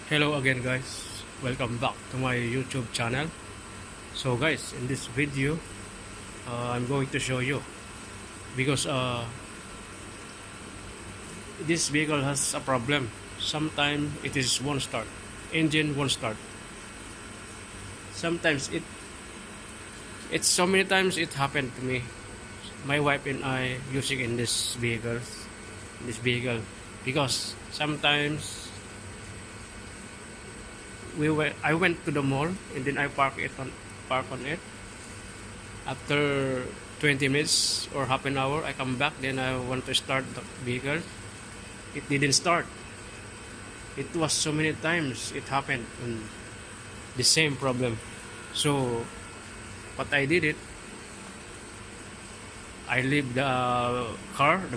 Hello again guys, welcome back to my YouTube channel. So guys, in this video I'm going to show you because this vehicle has a problem. Sometimes it is won't start, engine won't start. Sometimes it's so many times it happened to me. My wife and I using in this vehicle because sometimes I went to the mall and then I park on it. After 20 minutes or half an hour, I come back. Then I want to start the vehicle. It didn't start. It was so many times it happened, and the same problem. So, what I did it, I leave the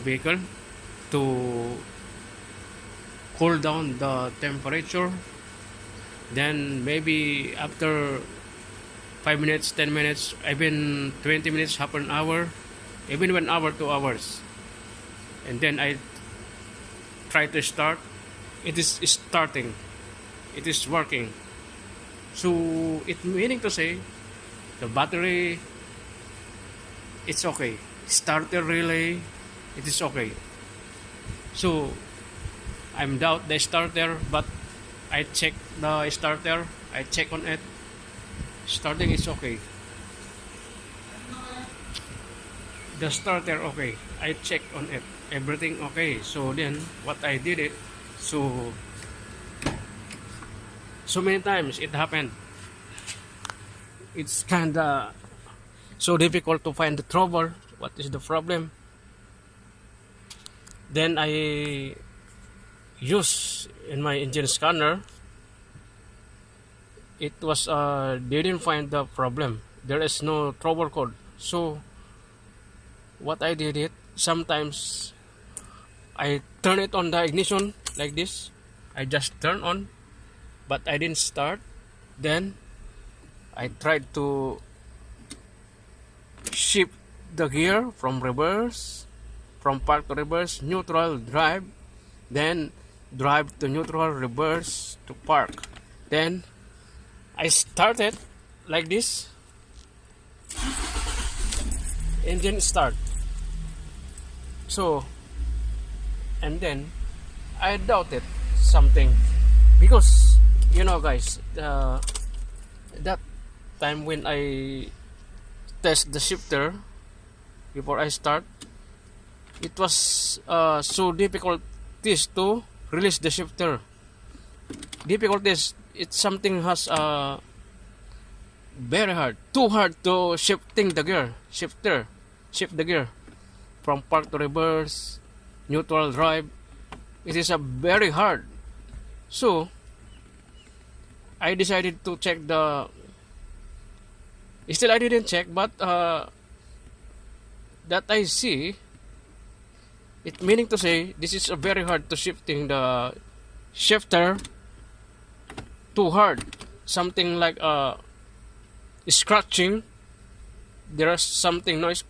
vehicle, to cool down the temperature. Then maybe after 5 minutes, 10 minutes, even 20 minutes, half an hour, even 1 hour, 2 hours. And then I try to start. It is starting. It is working. So it meaning to say the battery, it's okay. Starter relay, it is okay. So I'm doubt the starter, but I check the starter. I check on it. Starting is okay. The starter okay. I check on it. Everything okay. So then what I did it. So many times it happened. It's kinda so difficult to find the trouble. What is the problem? Then I use in my engine scanner. It was didn't find the problem. There is no trouble code. So what I did it, sometimes I turn it on the ignition like this. I just turn on, but I didn't start. Then I tried to shift the gear from reverse, from park to reverse, neutral, drive, then drive to neutral, reverse to park. Then I started like this. Engine start. So, and then I doubted something because guys, that time when I test the shifter before I start, it was so difficult to release the shifter. Difficulties. It's something has very hard, too hard to shift the gear from park to reverse, neutral, drive. It is a very hard. So I decided to check the. Still, I didn't check, but that I see. It meaning to say this is a very hard to shifting the shifter. Too hard, something like scratching. There is something noise,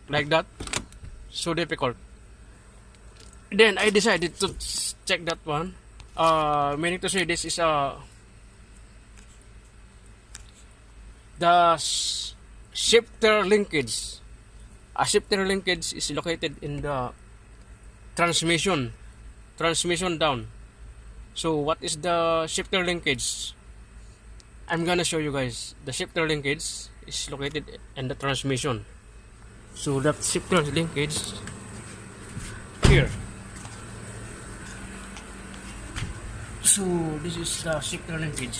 like that. So difficult. Then I decided to check that one. Meaning to say this is the shifter linkage. A shifter linkage is located in the transmission down. So what is the shifter linkage? I'm gonna show you guys. The shifter linkage is located in the transmission. So that shifter linkage here. So this is the shifter linkage.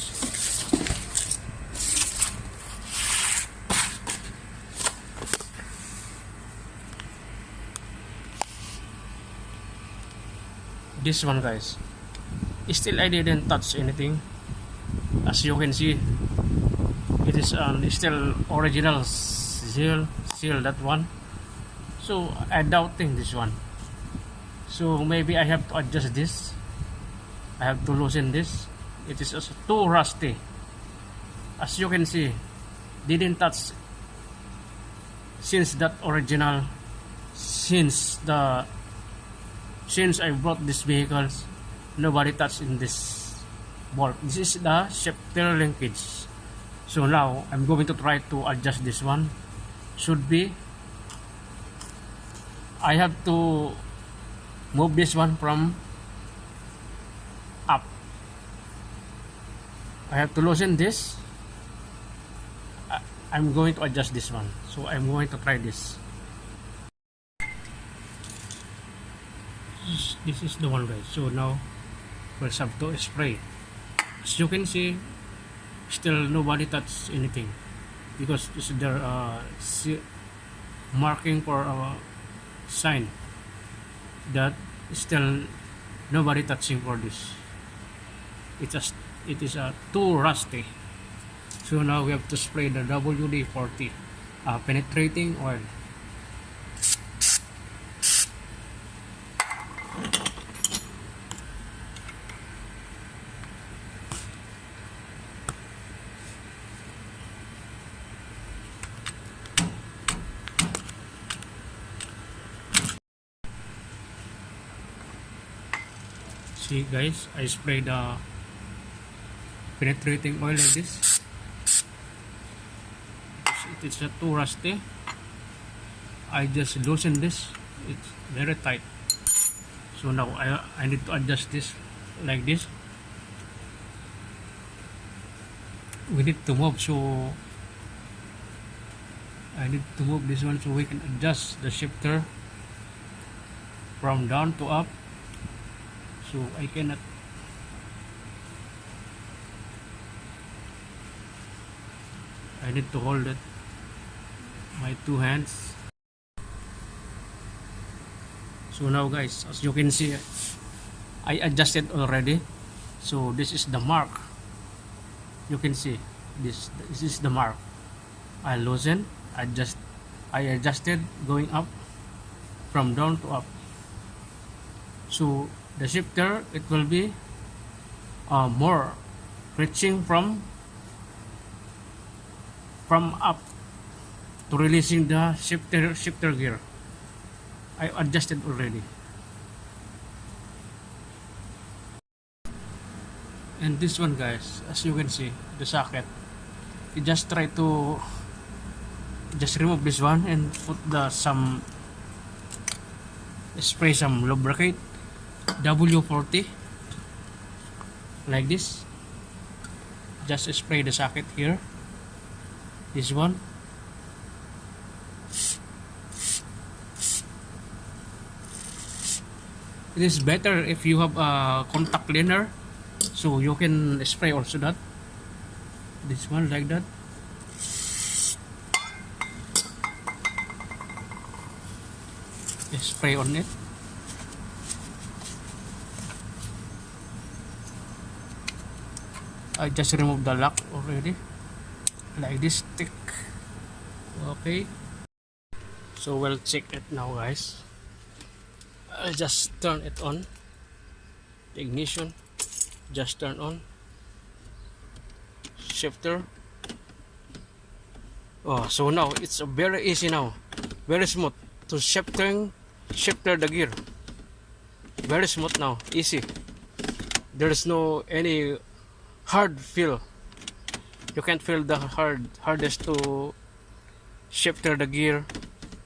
This one, guys. Still, I didn't touch anything. As you can see, it is still original seal that one. So I doubting this one. So maybe I have to adjust this. I have to loosen this. It is also too rusty. As you can see, didn't touch since that original, since I brought these vehicles. nobody touch in this bolt. This is the shifter linkage. So now I'm going to try to adjust this one. Should be, I have to move this one from up. I have to loosen this. I'm going to adjust this one. So I'm going to try this. This is the one, guys. So now we'll have to spray. As you can see, still nobody touch anything because this is their marking for a sign that still nobody touching for this. It is too rusty. So now we have to spray the WD-40 penetrating oil. See guys, I spray the penetrating oil like this. It is too rusty. I just loosen this. It's very tight. So now I need to adjust this like this. We need to move, so I need to move this one so we can adjust the shifter from down to up. So I cannot. I need to hold it my two hands. So now guys, as you can see, I adjusted already. So this is the mark. You can see this is the mark. I loosen, I adjusted going up from down to up. So the shifter, it will be more reaching from up to releasing the shifter gear. I adjusted already. And this one guys, as you can see, the socket, you just try to just remove this one and put spray some lubricant W40 like this. Just spray the socket here, this one. It is better if you have a contact cleaner, so you can spray also that, this one like that. Spray on it. I just removed the lock already, like this stick. Okay, so we'll check it now guys. I'll just turn it on. The ignition, just turn on. Shifter. Oh, so now it's very easy now, very smooth to shifter the gear. Very smooth now, easy. There is no any hard feel. You can't feel the hardest to shifter the gear.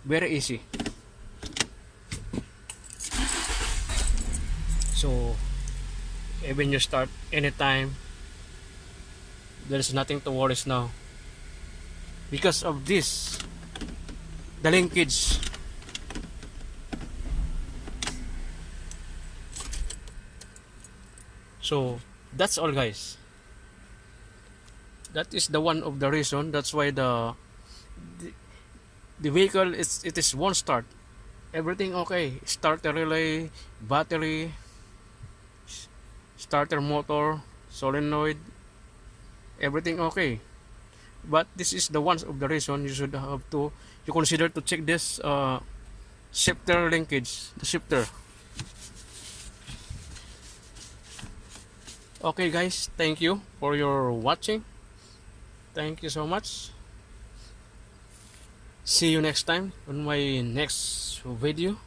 Very easy. So even you start anytime, there is nothing to worry now because of this, the linkage. So that's all guys. That is the one of the reason. That's why the vehicle it is one start. Everything okay. Starter relay, battery, starter motor, solenoid, everything okay. But this is the one of the reason you should have to consider to check this shifter linkage, the shifter. Okay guys, thank you for your watching. Thank you so much. See you next time on my next video.